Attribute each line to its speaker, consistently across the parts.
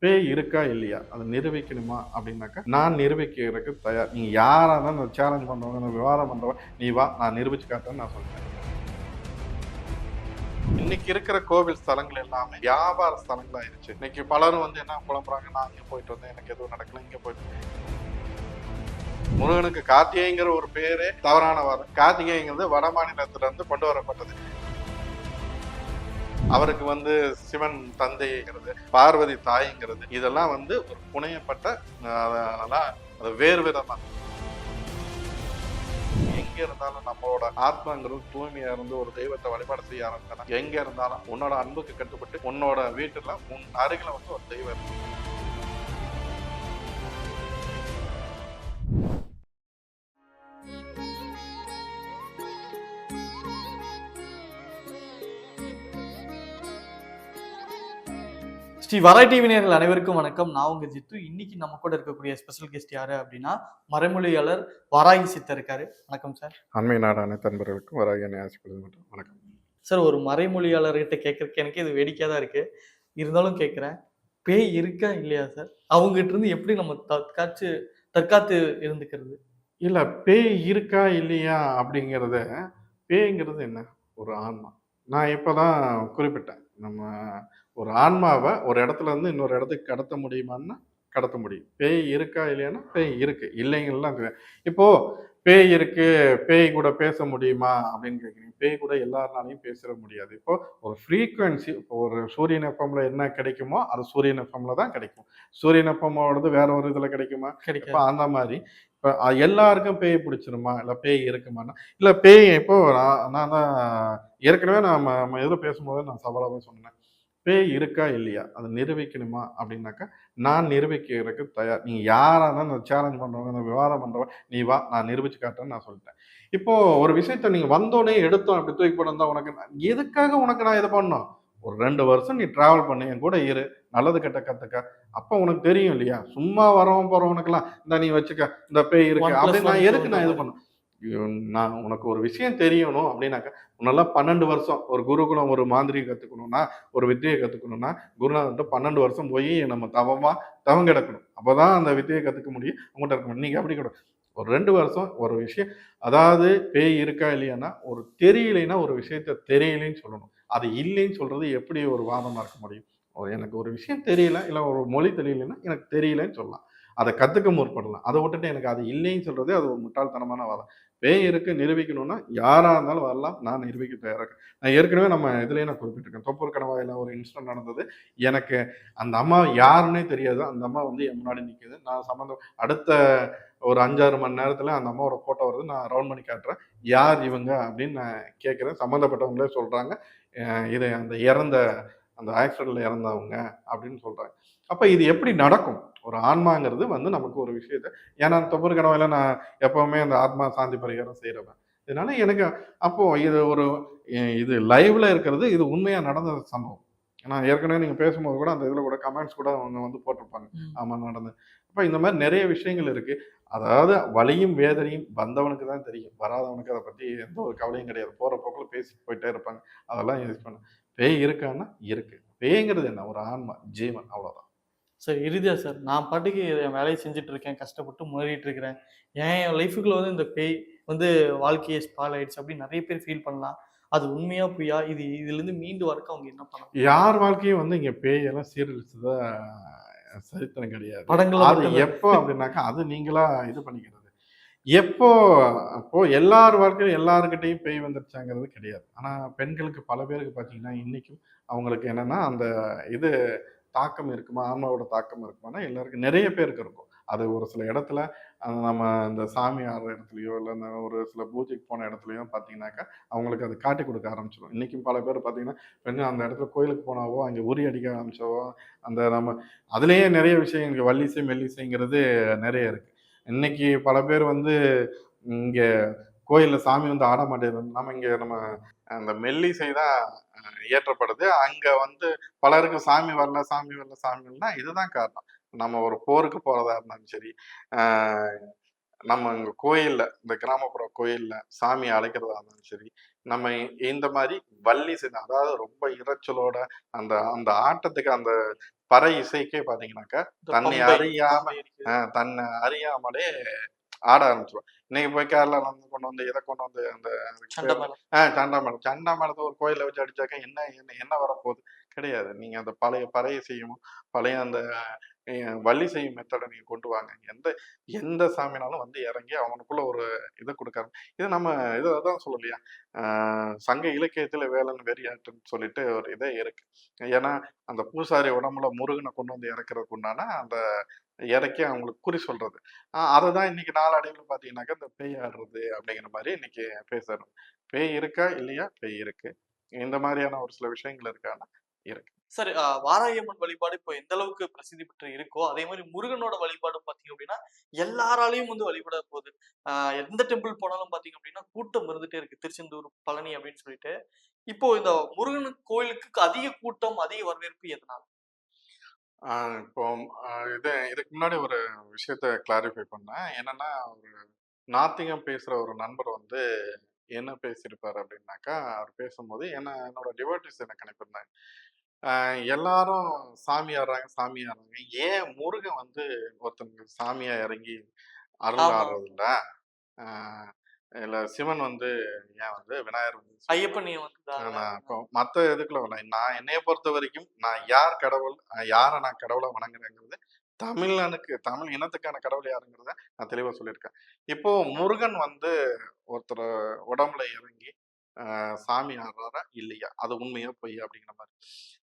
Speaker 1: பேய் இருக்கா இல்லையா? அத நிரூபிக்கணுமா அப்படின்னாக்கா, நான் நிரூபிக்கிறதுக்கு தயார். நீங்க யாரா இருந்தாலும் சேலஞ்ச் பண்றவங்க, இந்த விவாதம் பண்றவங்க, "நீ வா நான் நிரூபிச்சு காட்டுறேன்னு" நான் சொல்ட்டேன். இன்னைக்கு இருக்கிற கோவில் ஸ்தலங்கள் எல்லாமே வியாபார ஸ்தலங்கள் ஆயிருச்சு. இன்னைக்கு பலரும் என்ன புலம்புறாங்க, "நான் அங்க போயிட்டு வந்தேன். எனக்கு எதுவும் நடக்கல. இங்க போயிட்டு." முருகனுக்கு கார்த்திகைங்கிற ஒரு பேரே தவறான வாதம். கார்த்திகைங்கிறது வட மாநிலத்தில இருந்து கொண்டு வரப்பட்டது. அவருக்கு சிவன் தந்தைங்கிறது, பார்வதி தாய்ங்கிறது, இதெல்லாம் ஒரு புனையப்பட்ட அதெல்லாம் அது வேறு விதமா. எங்க இருந்தாலும் நம்மளோட ஆத்மாங்கிறது தூய்மையா இருந்து ஒரு தெய்வத்தை வழிபாடு செய்ய ஆரம்பிச்சா, எங்க இருந்தாலும் உன்னோட அன்புக்கு கட்டுப்பட்டு உன்னோட வீட்டுல உன் அருகில ஒரு தெய்வம் இருக்கு.
Speaker 2: ஸ்ரீ வராய் டிவி நேயர்கள் அனைவருக்கும் வணக்கம். நான் உங்க ஜித்து. இன்னைக்கு நம்ம கூட இருக்கக்கூடிய ஸ்பெஷல் கெஸ்ட் யாரு அப்படின்னா, மறைமொழியாளர் வராகி சித்தர் இருக்காரு. வணக்கம் சார்.
Speaker 1: அண்மை நாடு அனைத்து அன்பர்களுக்கும் வராகிய வணக்கம்.
Speaker 2: சார், ஒரு மறைமொழியாளர்கிட்ட கேட்கறதுக்கு எனக்கு இது வேடிக்கையா தான் இருக்கு. இருந்தாலும் கேட்கிறேன். பேய் இருக்கா இல்லையா சார்? அவங்ககிட்ட இருந்து எப்படி நம்ம தற்காத்து இருந்துக்கிறது?
Speaker 1: இல்ல, பேய் இருக்கா இல்லையா அப்படிங்கிறத, பேய்ங்கிறது என்ன? ஒரு ஆன்மா. நான் இப்பதான் குறிப்பிட்டேன். நம்ம ஒரு ஆன்மாவ ஒரு இடத்துல இருந்து இன்னொரு இடத்துக்கு கடத்த முடியுமான்னா, கடத்த முடியும். பேய் இருக்கா இல்லையான்னா, பேய் இருக்கு. இல்லைங்கலாம் இப்போ பேய் இருக்கு, பேய் கூட பேச முடியுமா அப்படின்னு கேட்குறீங்க. பேய் கூட எல்லார்னாலயும் பேசிற முடியாது. இப்போ ஒரு ஃப்ரீக்வென்சி, இப்போ ஒரு சூரியன் எஃப்எம்ல என்ன கிடைக்குமோ, அது சூரியன் எஃப்எம்ல தான் கிடைக்கும். சூரியன் எஃப்எம்மோடது வேற ஒரு இதுல கிடைக்குமா? இப்ப
Speaker 2: கிடைக்காது.
Speaker 1: அந்த மாரி இப்ப எல்லாருக்கும் பேய் பிடிச்சிருமா? இல்ல பேய் இருக்குமான்னா, இல்ல பேய் இப்போ நான் தான் ஏற்கனவே நம்ம எதில பேசும்போது நான் சவாலாவே சொன்னேன். பேய் இருக்கா இல்லையா? அத நிரூபிக்கணுமா அப்படின்னாக்கா, நான் நிரூபிக்கிறதுக்கு தயார். நீங்க யாரா இருந்தாலும் இந்த சேலஞ்ச் பண்றவங்க, இந்த விவாதம் பண்றவங்க, "நீ வா நான் நிரூபிச்சு காட்டுறேன்னு" நான் சொல்லிட்டேன். இப்போ ஒரு விஷயத்த நீங்க வந்தோனே எடுத்தோம் அப்படி தூக்கி போட்டு உனக்கு எதுக்காக உனக்கு நான் இத பண்ணணும்? ஒரு 2 வருஷம் நீ டிராவல் பண்ணு, என் கூட இரு, நல்லது கெட்ட கத்துக்க. அப்ப உனக்கு தெரியும் இல்லையா? சும்மா வரவன் போறவனுக்கெல்லாம், "இந்தா நீ வச்சுக்க, இந்த பேய் இருக்கு"
Speaker 2: 1+1
Speaker 1: அப்படின்னு நான் எதுக்கு
Speaker 2: ன்ற
Speaker 1: நான் இது
Speaker 2: மாரி.
Speaker 1: பண்ணணும்? நான் உனக்கு ஒரு விஷயம் தெரியணும் அப்படின்னாக்கா, முன்னெல்லாம் 12 வருஷம் ஒரு குருகுலம் ஒரு மாந்திரீகம் கத்துக்கணும்னா, ஒரு வித்தைய கத்துக்கணும்னா, குருநாதர்ட்ட 12 வருஷம் போயி நம்ம தவம் கிடக்கணும். அப்பதான் அந்த வித்தைய கத்துக்க முடியும். அவங்கட்ட இருக்க முடியும். இன்னைக்கு அப்படி கிடையாது. ஒரு 2 வருஷம் ஒரு விஷயம், அதாவது பேய் இருக்கா இல்லையான்னா, ஒரு தெரியலைன்னா ஒரு விஷயத்த தெரியலைன்னு சொல்லணும். அது இல்லைன்னு சொல்றது எப்படி ஒரு வாதமா இருக்க முடியும்? எனக்கு ஒரு விஷயம் தெரியல, இல்ல ஒரு மொழி தெரியலன்னா, எனக்கு தெரியலன்னு சொல்லலாம். அத கத்துக்க முற்படலாம். அத விட்டுட்டு எனக்கு அது இல்லைன்னு சொல்றதே அது ஒரு முட்டாள்தனமான வாதம். பேய் இருக்கு நிரூபிக்கணும்னா, யாரா இருந்தாலும் வரலாம். நான் நிரூபிக்க தயாரா இருக்கேன். நான் ஏற்கனவே நம்ம இதுலயே நான் குறிப்பிட்டிருக்கேன். தொப்பூர் கணவாயில ஒரு இன்சிடென்ட் நடந்தது. எனக்கு அந்த அம்மா யாருன்னே தெரியாது. அந்த அம்மா என் முன்னாடி நிக்குது. நான் அடுத்த ஒரு 5, 6 மணி நேரத்துல அந்த அம்மாவோட ஃபோட்டோ வருது. நான் ரவுண்ட் பண்ணி காட்டுறேன். யார் இவங்க அப்படின்னு நான் கேட்கிறேன். சம்மந்தப்பட்டவங்களே சொல்றாங்க. இது அந்த ஆக்சிடென்ட்ல இறந்தவங்க அப்படின்னு சொல்றாங்க. அப்ப இது எப்படி நடக்கும்? ஒரு ஆன்மாங்கிறது நமக்கு ஒரு விஷயத்த, ஏன்னா தொப்பூர் கணவாயில நான் எப்பவுமே அந்த ஆத்மா சாந்தி பரிகாரம் செய்றவன். இதனால எனக்கு அப்போ இது லைவ்ல இருக்கிறது, இது உண்மையா நடந்த சம்பவம். நான் ஏற்கனவே நீங்க பேசும்போது கூட அந்த இதுல கூட கமெண்ட்ஸ் கூட அவங்க போட்டிருப்பாங்க.
Speaker 2: ம்.
Speaker 1: ஆமா நடந்தது. அப்ப இந்த மாரி நெறைய விஷயங்கள் இருக்கு. அதாவது வலியும், வேதனையும் வந்தவனுக்கு தான் தெரியும். வராதவனுக்கு அத பத்தி எந்த ஒரு கவலையும் கிடையாது. போற போக்குல பேசிட்டு போயிட்டே இருப்பாங்க. அதெல்லாம் யூஸ் பண்ண பேய் இருக்கான்னா இருக்கு. பேய்ங்கிறது என்ன? ஒரு ஆன்மா, ஜீவன் அவ்வளோதான்.
Speaker 2: சார், இறுதியா சார், நான் பாட்டுக்கு என் வேலைய செஞ்சுட்டு இருக்கேன். கஷ்டப்பட்டு முன்னேறிட்டு இருக்கிறேன். என் லைஃப்க்குள்ள இந்த பேய் வாழ்க்கையே ஸ்பாயில் ஆயிடுச்சு அப்படின்னு நெறைய பேர் ஃபீல் பண்ணலாம். அது உண்மையா பொய்யா? இதுலருந்து மீண்டு வரக்கு அவங்க என்ன பண்ணணும்?
Speaker 1: யார் வாழ்க்கையும் இங்க பேயெல்லாம் சீரழிச்சதா சரித்திரம் கிடையாது.
Speaker 2: படங்கள்ல
Speaker 1: அது
Speaker 2: மட்டும் தான்
Speaker 1: எப்போ
Speaker 2: இருக்கு.
Speaker 1: அப்படின்னாக்கா, அது நீங்களா இது பண்ணிக்கிறது. எப்போ அப்போ எல்லார் வாழ்க்கையிலும் எல்லார்கிட்டயும் பேய் வந்துருச்சாங்கிறது கிடையாது. ஆனா பெண்களுக்கு பல பேருக்கு பார்த்தீங்கன்னா, இன்னைக்கும் அவங்களுக்கு என்னன்னா, அந்த இது தாக்கம் இருக்குமா? ஆன்மாவோட தாக்கம் இருக்குமான்னா, எல்லாருக்கும் நெறைய பேருக்கு இருக்கும். அது ஒரு சில இடத்துல நம்ம இந்த சாமி ஆடுற இடத்துலயோ, இல்ல இந்த ஒரு சில பூஜைக்கு போன இடத்துலயோ பார்த்தீங்கன்னாக்கா, அவங்களுக்கு அது காட்டிக் குடுக்க ஆரம்பிச்சுரும். இன்னைக்கும் பல பேர் பார்த்தீங்கன்னா, பெண்கள் அந்த இடத்துல கோயிலுக்கு போனாவோ, அங்கே உறி அடிக்க ஆரம்பிச்சவோ, அந்த நம்ம அதிலேயே நெறைய விஷயங்கள் வல்லிசை, மெல்லிசைங்கிறது நெறைய இருக்கு. இன்னைக்கு பல பேர் இங்க கோயில்ல சாமி ஆட மாட்டேங்குது. நம்ம அந்த மெல்லிசை தான் இயற்றப்படுது. அங்க பலருக்கு சாமி வரல, சாமி வரல, சாமி வரலன்னா இதுதான் காரணம். நம்ம ஒரு போருக்கு போறதா இருந்தாலும் சரி, ஆ நம்ம இங்க கோயில்ல, இந்த கிராமப்புற கோயில்ல சாமி அழைக்கிறதா இருந்தாலும் சரி, நம்ம இந்த மாரி வள்ளி சின்ன அதாவது ரொம்ப இரைச்சலோட அந்த அந்த ஆட்டத்துக்கு அந்த பறை இசைக்கே பார்த்தீங்கன்னாக்கா,
Speaker 2: இந்த
Speaker 1: தன்னை
Speaker 2: பம்பை
Speaker 1: அறியாம
Speaker 2: பம்பை அடிக்குது.
Speaker 1: தன்னை அறியாமலே ஆட ஆரம்பிச்சுருவான். இன்னைக்கு போய் கேரளால இருந்து கொண்டு வந்து இத கொண்டு வந்து அந்த அதுக்கு
Speaker 2: சண்டை
Speaker 1: பேரு
Speaker 2: மேளம்.
Speaker 1: சண்டா மேளம். சண்டா மேளத்த ஒரு கோயில்ல வச்சு அடிச்சாக்கா என்ன என்ன என்ன வரப்போகுது? கிடையாது. நீங்க அந்த பழைய பறை இசையும், பழைய அந்த வள்ளி செய்யும் மெத்தட நீங்க கொண்டு வாங்க. எந்த எந்த சாமினாலும் வந்து இறங்கி அவனுக்குள்ள ஒரு இத குடுக்காரு. இது நம்ம இது அதான் சொல்லலையா? அ சங்க இலக்கியத்தில வேலன் வெறியாட்டுன்னு சொல்லிட்டு ஒரு இதே இருக்கு. ஏன்னா, அந்த பூசாரி உடம்புல முருகன கொண்டு வந்து இறக்குறதுக்கு உண்டான அந்த இறக்கி அவங்களுக்கு குறி சொல்றது. அததான் இன்னைக்கு நாளடைவுல பார்த்தீங்கன்னாக்கா, இந்த பேய் ஆடுறது அப்படிங்கிற மாரி இன்னைக்கு பேசுறது. பேய் இருக்கா? இல்லையா? பேய் இருக்கு. இந்த மாரியான ஒரு சில விஷயங்கள் இருக்கான்னா, இருக்கு.
Speaker 2: சரி, வாராகியம்மன் வழிபாடு இப்போ எந்த அளவுக்கு பிரசித்தி பெற்று இருக்கோ, அதே மாரி முருகனோட வழிபாடும் பார்த்தீங்க அப்டின்னா, எல்லாராலயும் வந்து வழிபட போகுது. அ எந்த டெம்பிள் போனாலும் பார்த்தீங்க அப்டின்னா, கூட்டம் இருந்துட்டே இருக்கு. திருச்செந்தூர், பழனி அப்டின்னு சொல்லிட்டு. இப்போ இந்த முருகன் கோயிலுக்கு அதிக கூட்டம், அதிக வரவேற்பு எதனால?
Speaker 1: ஆ இப்போ இதுக்கு முன்னாடி ஒரு விஷயத்த கிளாரிஃபை பண்ணேன். என்னன்னா, ஒரு நாத்திகம் பேசுற ஒரு நண்பர் வந்து என்ன பேசியிருப்பாரு அப்படின்னாக்கா, அவர் பேசும்போது என்னோட டிவோட்டீஸ் எனக்கு அனுப்பியிருந்தாங்க. அ எல்லாரும் சாமி ஆடுறாங்க, சாமி ஆடுறாங்க. ஏன் முருகன் வந்து ஒருத்தனுக்கு சாமியா இறங்கி அருள்
Speaker 2: ஆமா.
Speaker 1: ஆடுறதில்ல? அ இல்ல சிவன் வந்து ஏன் வந்து விநாயகர் வந்து சிவன்
Speaker 2: ஐயப்பன் ஏன் வந்தாங்க?
Speaker 1: நான் இப்போ மத்த இதுக்குள்ள வரல. நான் என்னைய பொறுத்தவரைக்கும், நான் யார் கடவுள், யார நான் கடவுளா வணங்குறேங்கிறது, தமிழனுக்கு தமிழ் இனத்துக்கான கடவுள் யாருங்கிறத நான் தெளிவா சொல்லியிருக்கேன். இப்போ முருகன் வந்து ஒருத்தர் உடம்புல இறங்கி, சாமி ஆடுறாரா? இல்லையா? அது உண்மையா? பொய்யா? அப்படிங்கிற மாரி.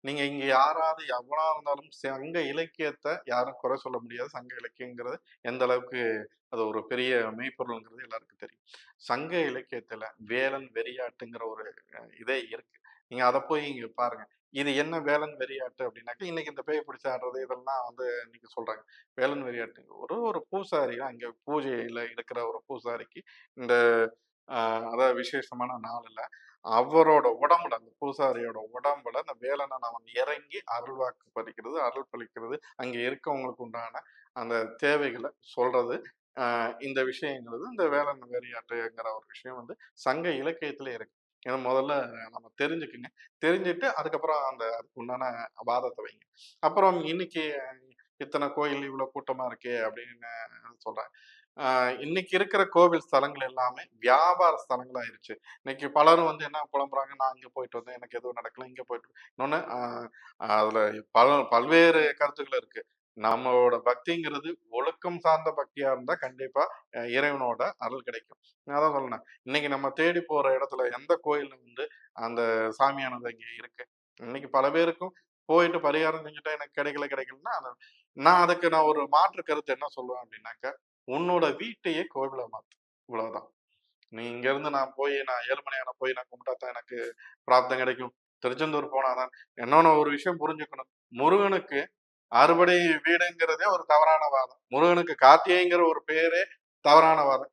Speaker 1: நீங்க இங்க யாராவது எவனா இருந்தாலும் சங்க இலக்கியத்த யாரும் குறை சொல்ல முடியாது. சங்க இலக்கியங்கிறது எந்த அளவுக்கு அது ஒரு பெரிய மெய்ப்பொருள்ங்கிறது எல்லாருக்கும் தெரியும். சங்க இலக்கியத்துல வேலன் வெறியாட்டுங்கிற ஒரு இதே இருக்கு. நீங்க அத போய் இங்க பாருங்க. இது என்ன வேலன் வெறியாட்டு அப்டின்னாக்க, இன்னைக்கு இந்த பேய் பிடிச்சு ஆடுறது இதெல்லாம் வந்து இன்னைக்கு சொல்றாங்க. வேலன் வெறியாட்டு ஒரு பூசாரி அங்க பூஜையில இருக்கிற ஒரு பூசாரிக்கு இந்த அ அதாவது விசேஷமான நாள்ல அவரோட உடம்புல அந்த பூசாரியோட உடம்புல அந்த வேலனன் அவன் இறங்கி அருள்வாக்கு பலிக்கிறது, அருள் பலிக்கிறது, அங்க இருக்கவங்களுக்கு உண்டான அந்த தேவைகள சொல்றது. இந்த விஷயங்கிறது இந்த வேலன் வெறியாட்டுங்கிற ஒரு விஷயம் வந்து சங்க இலக்கியத்திலே இருக்கு. ஏன்னா முதல்ல நம்ம தெரிஞ்சுக்குங்க. தெரிஞ்சுட்டு அதுக்கப்புறம் அதுக்கு உண்டான வாதத்த வைங்க. அப்புறம் இன்னைக்கு இத்தன கோயில் இவ்வளோ கூட்டமா இருக்கே அப்படின்னு சொல்றாங்க. ஆ இன்னைக்கு இருக்கிற கோவில் ஸ்தலங்கள் எல்லாமே வியாபார ஸ்தலங்கள் ஆயிருச்சு. இன்னைக்கு பலரும் வந்து என்ன புலம்புறாங்க, நான் அங்க போயிட்டு வந்தேன். எனக்கு எதுவும் நடக்கல. இங்க போயிட்டு இன்னொன்னு அதுல பல்வேறு கருத்துக்கள் இருக்கு. நம்மளோட பக்திங்கிறது ஒழுக்கம் சார்ந்த பக்தியா இருந்தா கண்டிப்பா இறைவனோட அருள் கிடைக்கும். நான் அதான் சொன்னேன். இன்னைக்கு நம்ம தேடி போற இடத்துல எந்த கோயில்ல வந்து அந்த சாமியானது அங்க இருக்கு. இன்னைக்கு பல பேருக்கும் போயிட்டு பரிகாரம் செஞ்சுட்டா எனக்கு கிடைக்கல கிடைக்கலன்னா, நான் ஒரு மாற்று கருத்து என்ன சொல்லுவேன் அப்படின்னாக்க, உன்னோட வீட்டையே கோவிலா மாத்து. இவ்வளவுதான். நீ இங்கேருந்து நான் ஏழுமலையான போய் நான் கும்பிட்டா தான் எனக்கு பிராப்தம் கிடைக்கும். திருச்செந்தூர் போனா தான் இன்னொன்னு ஒரு விஷயம் புரிஞ்சுக்கணும். முருகனுக்கு அறுபடை வீடுங்கிறதே ஒரு தவறான வாதம். முருகனுக்கு கார்த்திகைங்கிற ஒரு பேரே தவறான வாதம்.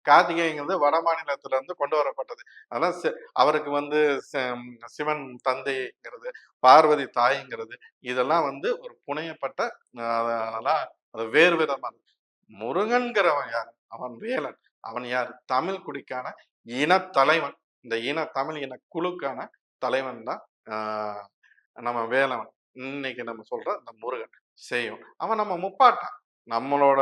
Speaker 1: கார்த்திகைங்கிறது வடமாநிலத்தில இருந்து கொண்டு வரப்பட்டது. அதெல்லாம் அவருக்கு வந்து சிவன் தந்தைங்கிறது, பார்வதி தாய்ங்கிறது, இதெல்லாம் வந்து ஒரு புனையப்பட்ட அதெல்லாம் அது வேறு விதமா முருகன்கிறவன் யார்? அவன் வேலன். அவன் யார்? தமிழ் குடிக்கான இனத்தலைவன். இந்த தமிழ் இன குழுக்கான தலைவன் தான் ஆ நம்ம வேலவன். இன்னைக்கு நம்ம சொல்ற இந்த முருகன். செய்யும். அவன் நம்ம முப்பாட்டன். நம்மளோட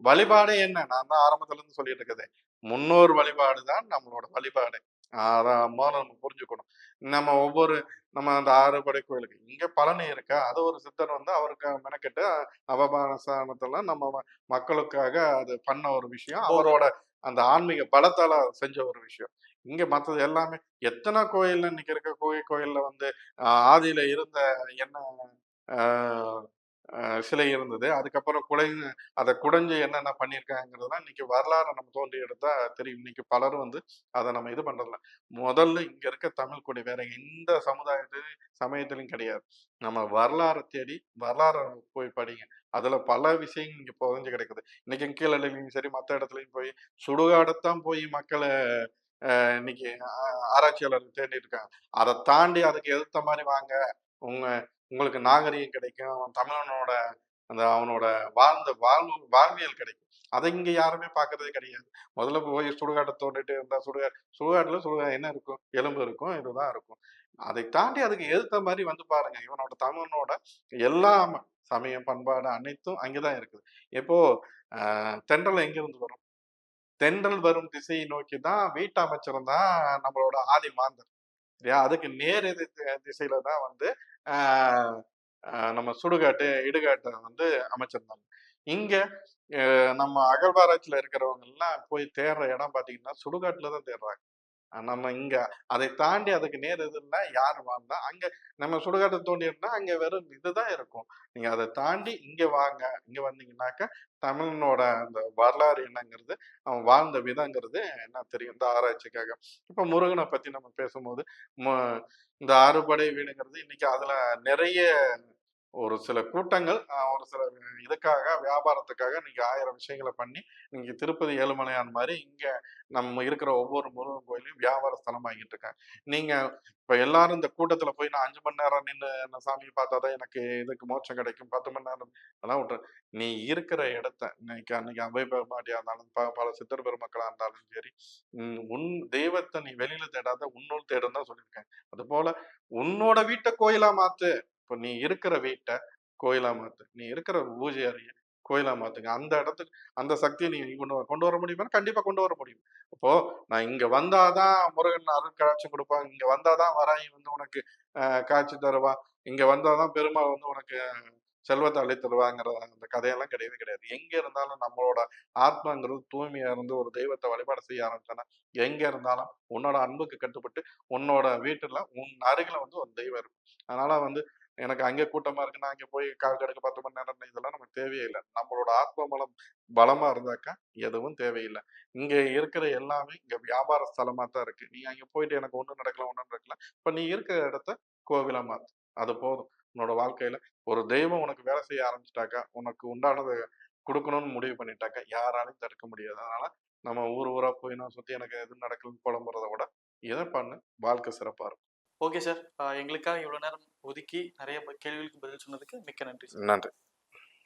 Speaker 1: வழிபாடே என்ன? நான் தான் ஆரம்பத்துல இருந்து சொல்லிட்டு இருக்கதே. முன்னோர் வழிபாடு தான் நம்மளோட வழிபாடே. அத மொதல்ல நம்ம புரிஞ்சுக்கணும். நம்ம ஒவ்வொரு நம்ம அந்த 6 படை கோயிலுக்கு இங்க பழனி இருக்கா? அது ஒரு சித்தர் வந்து அவருக்கு மெனக்கெட்டு நவபானஸ்தானத்துல நம்ம மக்களுக்காக அது பண்ண ஒரு விஷயம்.
Speaker 2: போகர்.
Speaker 1: அவரோட அந்த ஆன்மீக பலத்தால செஞ்ச ஒரு விஷயம். இங்க மத்தது எல்லாமே எத்தன கோயில்ல இன்னைக்கு இருக்க கோயில்ல வந்து ஆதியில இருந்த என்ன ஆ அ சிலை இருந்தது. அதுக்கப்புறம் அத குடஞ்சு என்னென்ன பண்ணியிருக்காங்கங்கிறதெல்லாம் இன்னைக்கு வரலாற நம்ம தோண்டி எடுத்தா தெரியும். இன்னைக்கு பலரும் வந்து அத நம்ம இது பண்றதில்ல. முதல்ல இங்க இருக்க தமிழ் கொடி வேற எந்த சமயத்திலயும் கிடையாது. நம்ம வரலாற தேடி வரலாற போய் படிங்க. அதுல பல விஷயங்கள் இங்க புதைஞ்சு கிடக்குது. இன்னைக்கு கீழடியிலயும் சரி, மத்த இடத்துலயும் போய் சுடுகாடத்தான் போய் மக்கள இன்னைக்கு ஆராய்ச்சியாளர்கள் தேடிட்டு இருக்காங்க. அத தாண்டி அதுக்கு எதிர்த்த மாரி வாங்க. உங்க உங்களுக்கு நாகரீகம் கிடைக்கும். தமிழனோட அந்த அவனோட வாழ்வியல் கிடைக்கும். அதை இங்க யாருமே பார்க்கறதே கிடையாது. முதல்ல போய் சுடுகாட்ட தோண்டிட்டு இருந்தா சுடுகாட்டுல என்ன இருக்கும்? எலும்பு இருக்கும், இதுதான் இருக்கும். அதை தாண்டி அதுக்கு எதிர்த்த மாதிரி வந்து பாருங்க. இவனோட தமிழனோட எல்லா சமயம், பண்பாடு அனைத்தும் அங்கதான் இருக்குது. இப்போ தென்றல் எங்கிருந்து வரும்? தென்றல் வரும் திசையை நோக்கி தான் வீட்டு அமைச்சரும் தான் நம்மளோட ஆதி மாந்தர். சரியா? அதுக்கு நேர் எதிர் திசையில தான் வந்து ஆஹ் நம்ம இடுகாட்டை வந்து அமைச்சிருந்தாங்க. இங்க நம்ம அகழ்வாராய்ச்சியில இருக்கிறவங்க எல்லாம் போய் தேடுற இடம் பாத்தீங்கன்னா சுடுகாட்டுல தான் தேடுறாங்க. நம்ம இங்க அதை தாண்டி அதுக்கு நேர் எதிர்னா யார் வாழ்ந்தா அங்க நம்ம சுடுகாட்டை தோண்டினா அங்க வெறும் இதுதான் இருக்கும். நீங்க அதை தாண்டி இங்க வாங்க, இங்க வந்தீங்கன்னாக்க தமிழனோட அந்த வரலாறு என்னங்கிறது, அவன் வாழ்ந்த விதங்கிறது என்ன தெரியும் இந்த ஆராய்ச்சிக்காக. இப்ப முருகனை பத்தி நம்ம பேசும்போது இந்த அறுபடை வீடுங்கிறது இன்னைக்கு அதுல நிறைய ஒரு சில கூட்டங்கள் ஒரு சில இதுக்காக வியாபாரத்துக்காக நீங்க 1000 விஷயங்களை பண்ணி நீங்க திருப்பதி ஏழுமலையான் மாதிரி இங்க நம்ம இருக்கிற ஒவ்வொரு முருகன் கோயிலையும் வியாபார ஸ்தலமாகிட்டு இருக்காங்க. நீங்க இப்ப எல்லாரும் இந்த கூட்டத்துல போய் நான் 5 மணி நேரம் நின்று நான் சாமியை பார்த்தாதான் எனக்கு இதுக்கு மோட்சம் கிடைக்கும், 10 மணி நேரம் அதெல்லாம் விட்டு நீ இருக்கிற இடத்த அன்னைக்கு அவை பெருமாட்டியா இருந்தாலும் பல சித்தர் பெருமக்களா இருந்தாலும் சரி, உன் தெய்வத்தை நீ வெளியில தேடாத உன்னுள் தேடுன்னு தான் சொல்லியிருக்கேன். அது போல உன்னோட வீட்டை கோயிலா மாத்து. இப்ப நீ இருக்கிற வீட்டை கோயிலா மாத்து. நீ இருக்கிற பூஜை அறைய கோயிலா மாத்துங்க. அந்த இடத்துக்கு அந்த சக்தியை நீ கொண்டு வர முடியுமான்னா கண்டிப்பா கொண்டு வர முடியும். அப்போ நான் இங்க வந்தாதான் முருகன் அருள் காட்சி கொடுப்பான். இங்க வந்தாதான் வராகி வந்து உனக்கு காட்சி தருவா. இங்க வந்தாதான் பெருமாள் வந்து உனக்கு செல்வத்தை அள்ளி தருவாங்கிற அந்த கதையெல்லாம் கிடையவே கிடையாது. எங்க இருந்தாலும் நம்மளோட ஆத்மாங்கிறது தூய்மையா இருந்து ஒரு தெய்வத்தை வழிபாடு செய்ய ஆரம்பிச்சோன்னா எங்க இருந்தாலும் உன்னோட அன்புக்கு கட்டுப்பட்டு உன்னோட வீட்டுல உன் அருகில வந்து ஒரு தெய்வம் இருக்கும். அதனால வந்து எனக்கு அங்கே கூட்டமா இருக்கு, நான் அங்கே போய் கால் கடுக்க 10 மணி நேரம் இதெல்லாம் நமக்கு தேவையே இல்லை. நம்மளோட ஆத்ம பலம் பலமா இருந்தாக்கா எதுவும் தேவையில்லை. இங்க இருக்கிற எல்லாமே இங்க வியாபார ஸ்தலமா தான் இருக்கு. நீ அங்க போயிட்டு எனக்கு ஒண்ணும் நடக்கல. இப்ப நீ இருக்கிற இடத்த கோவிலா மாத்து. அது போதும். உன்னோட வாழ்க்கையில ஒரு தெய்வம் உனக்கு வேலை செய்ய ஆரம்பிச்சிட்டாக்கா, உனக்கு உண்டானதை கொடுக்கணும்னு முடிவு பண்ணிட்டாக்கா யாராலையும் தடுக்க முடியாது. அதனால நம்ம ஊர் ஊரா போய் நான் சுத்தி எனக்கு எதுவும் நடக்கலன்னு புலம்புறதை விட இதை பண்ணு, வாழ்க்கை சிறப்பா இருக்கும்.
Speaker 2: Okay sir. எங்களுக்காக இவ்வளோ நேரம் ஒதுக்கி நிறைய கேள்விகளுக்கு பதில் சொன்னதுக்கு மிக்க நன்றி சார்.
Speaker 1: நன்றி.